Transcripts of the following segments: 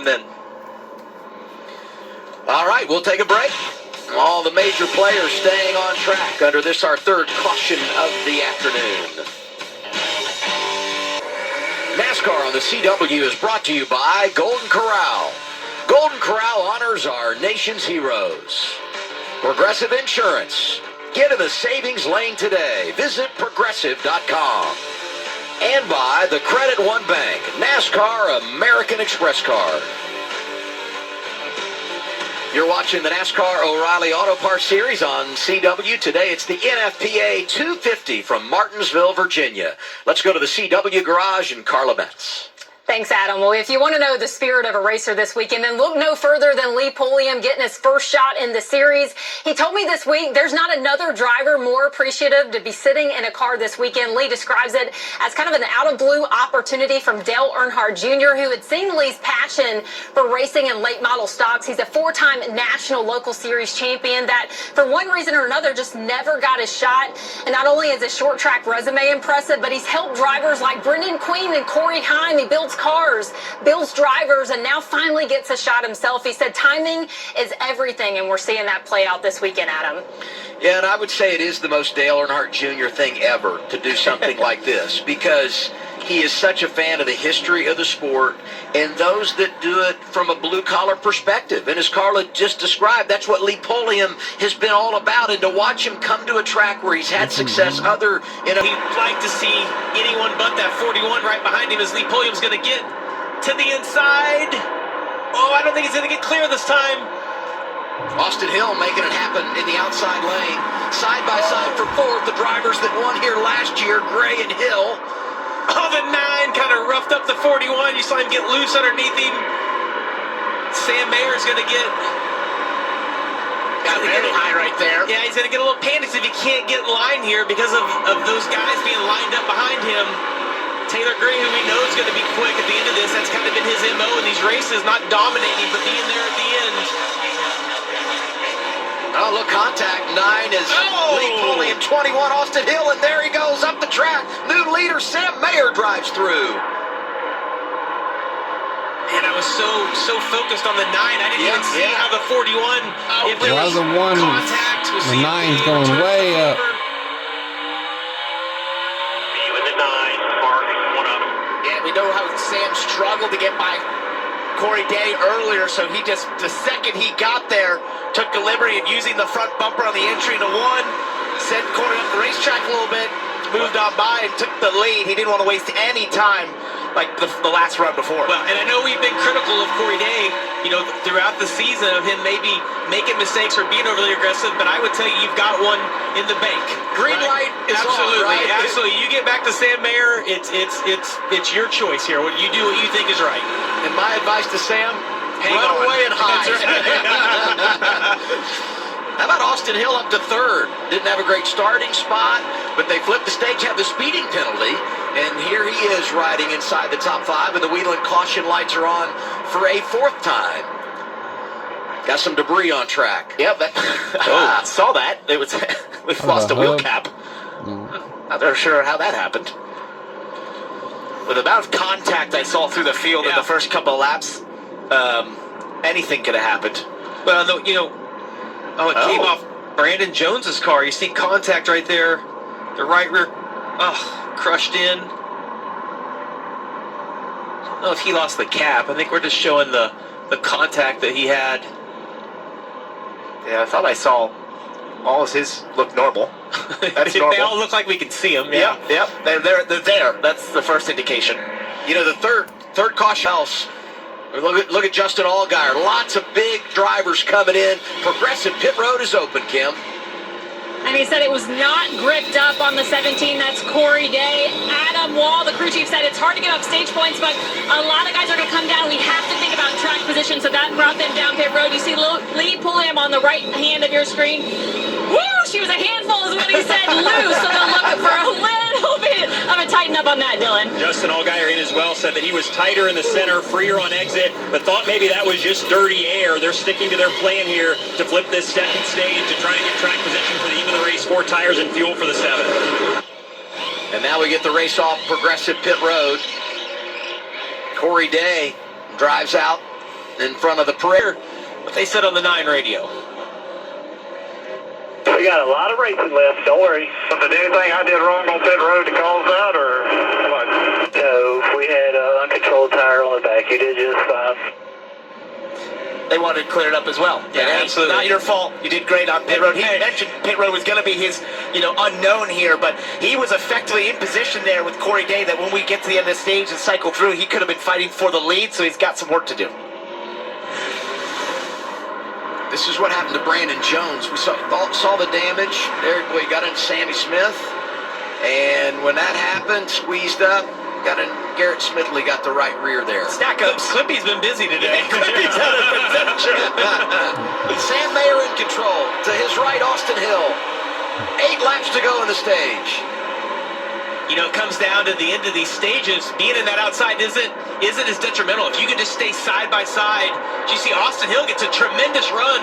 then. All right, we'll take a break. All the major players staying on track under this, our third caution of the afternoon. NASCAR on the CW is brought to you by Golden Corral. Golden Corral honors our nation's heroes. Progressive Insurance. Get in the savings lane today. Visit progressive.com. And by the Credit One Bank, NASCAR American Express Card. You're watching the NASCAR O'Reilly Auto Parts Series on CW. Today it's the NFPA 250 from Martinsville, Virginia. Let's go to the CW garage and Carla Metz. Thanks, Adam. Well, if you want to know the spirit of a racer this weekend, then look no further than Lee Pulliam getting his first shot in the series. He told me this week there's not another driver more appreciative to be sitting in a car this weekend. Lee describes it as kind of an out-of-blue opportunity from Dale Earnhardt Jr., who had seen Lee's passion for racing in late model stocks. He's a four-time National Local Series champion that, for one reason or another, just never got his shot. And not only is his short-track resume impressive, but he's helped drivers like Brendan Queen and Corey Heim. He builds cars, builds drivers, and now finally gets a shot himself. He said timing is everything, and we're seeing that play out this weekend, Adam. Yeah, and I would say it is the most Dale Earnhardt Jr. thing ever to do something like this, because he is such a fan of the history of the sport and those that do it from a blue-collar perspective. And as Carla just described, that's what Lee Pulliam has been all about. And to watch him come to a track where he's had success He'd like to see anyone but that 41 right behind him as Lee Pulliam's going to get to the inside. Oh, I don't think he's going to get clear this time. Austin Hill making it happen in the outside lane. Side by side for fourth, the drivers that won here last year, Gray and Hill. Oh, the 9 kind of roughed up the 41. You saw him get loose underneath him. Sam Mayer's going to get... Got very high right there. Yeah, he's going to get a little panicked if he can't get in line here because of those guys being lined up behind him. Taylor Gray, who we know is going to be quick at the end of this, that's kind of been his MO in these races, not dominating, but being there at the end. Oh, look, contact. 9 is Lee Pulliam, 21, Austin Hill, and there he goes up the track. New leader, Sam Mayer, drives through. Man, I was so focused on the 9, I didn't even see how the 41, if there was contact. The 9's going way up. You and the 9, Mark, one of them. Yeah, we know how Sam struggled to get by Corey Day earlier, so he just, the second he got there, took the liberty of using the front bumper on the entry to 1, sent Corey up the racetrack a little bit, moved on by and took the lead. He didn't want to waste any time like the last run before. Well, and I know we've been critical of Corey Day, throughout the season of him maybe making mistakes or being overly aggressive, but I would tell you you've got one in the bank. Green light is absolutely, on, right? Absolutely. You get back to Sam Mayer, it's your choice here. You do what you think is right. And my advice to Sam, run away and hide. How about Austin Hill up to 3rd? Didn't have a great starting spot, but they flipped the stage, had the speeding penalty, and here he is riding inside the top 5, and the Wheeling caution lights are on for a 4th time. Got some debris on track. Yep, saw that. It was we lost a wheel cap. Not really sure how that happened. With the amount of contact I saw through the field in the first couple of laps, anything could have happened. Well, no, it came off Brandon Jones's car. You see contact right there. The right rear, crushed in. I don't know if he lost the cap. I think we're just showing the contact that he had. Yeah, I thought I saw all of his look normal. That's normal. They all look like we can see them. Yeah. Yep. They're there. That's the first indication. The third caution else. Look at Justin Allgaier. Lots of big drivers coming in. Progressive pit road is open, Kim. And he said it was not gripped up on the 17. That's Corey Day. Adam Wall, the crew chief, said it's hard to get up stage points, but a lot of guys are going to come down. We have to think about track position, so that brought them down pit road. You see Lee Pulliam on the right hand of your screen. Woo! She was a handful is what he said. Loose, so they'll look for a little bit of a tighten up on that, Dylan. Justin Allgaier in as well said that he was tighter in the center, freer on exit, but thought maybe that was just dirty air. They're sticking to their plan here to flip this second stage to try and get track position for the end of the race, 4 tires and fuel for the 7th. And now we get the race off Progressive pit road. Corey Day drives out in front of the parade. What they said on the 9 radio. We got a lot of racing left, don't worry. Was there anything I did wrong on pit road to cause that, or what? No, we had an uncontrolled tire on the back. You did just fine. They wanted to clear it up as well. Yeah, hey, absolutely. Not your fault. You did great on pit road. He mentioned pit road was going to be his, unknown here, but he was effectively in position there with Corey Day that when we get to the end of the stage and cycle through, he could have been fighting for the lead, so he's got some work to do. This is what happened to Brandon Jones. We saw the damage. There, we got into Sammy Smith. And when that happened, squeezed up, Garrett Smithley got the right rear there. Stack up. Clippy's been busy today. Clippy's had an adventure. Sam Mayer in control. To his right, Austin Hill. 8 laps to go in the stage. It comes down to the end of these stages. Being in that outside isn't as detrimental. If you can just stay side by side. You see Austin Hill gets a tremendous run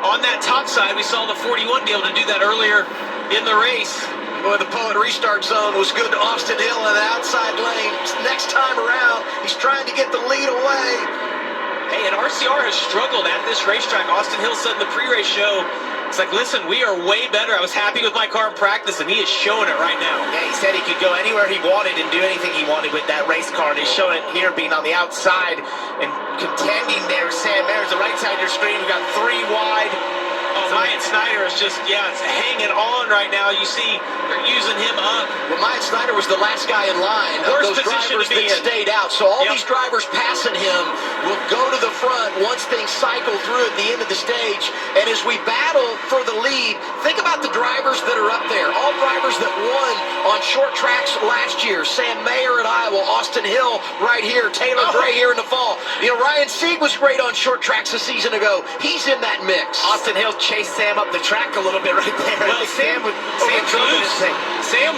on that top side. We saw the 41 be able to do that earlier in the race. Boy, the Poet restart zone was good to Austin Hill in the outside lane. Next time around, he's trying to get the lead away. Hey, and RCR has struggled at this racetrack. Austin Hill said in the pre-race show, it's like, listen, we are way better. I was happy with my car in practice, and he is showing it right now. Yeah, he said he could go anywhere he wanted and do anything he wanted with that race car, and he's showing it here being on the outside and contending there. Sam Mayer's the right side of your screen. We've got 3 wide. Oh, Myatt Snyder is just, it's hanging on right now. You see, they're using him up. Well, Myatt Snyder was the last guy in line of Worst those position drivers to be that in. stayed out. So all Yep. these drivers passing him will go to the front once things cycle through at the end of the stage. And as we battle for the lead, think about the drivers that are up there. All drivers that won on short tracks last year. Sam Mayer at Iowa, Austin Hill right here, Taylor Gray here in the fall. Ryan Sieg was great on short tracks a season ago. He's in that mix. Austin Hill chased Sam up the track a little bit right there. Well, Sam drove it. Sam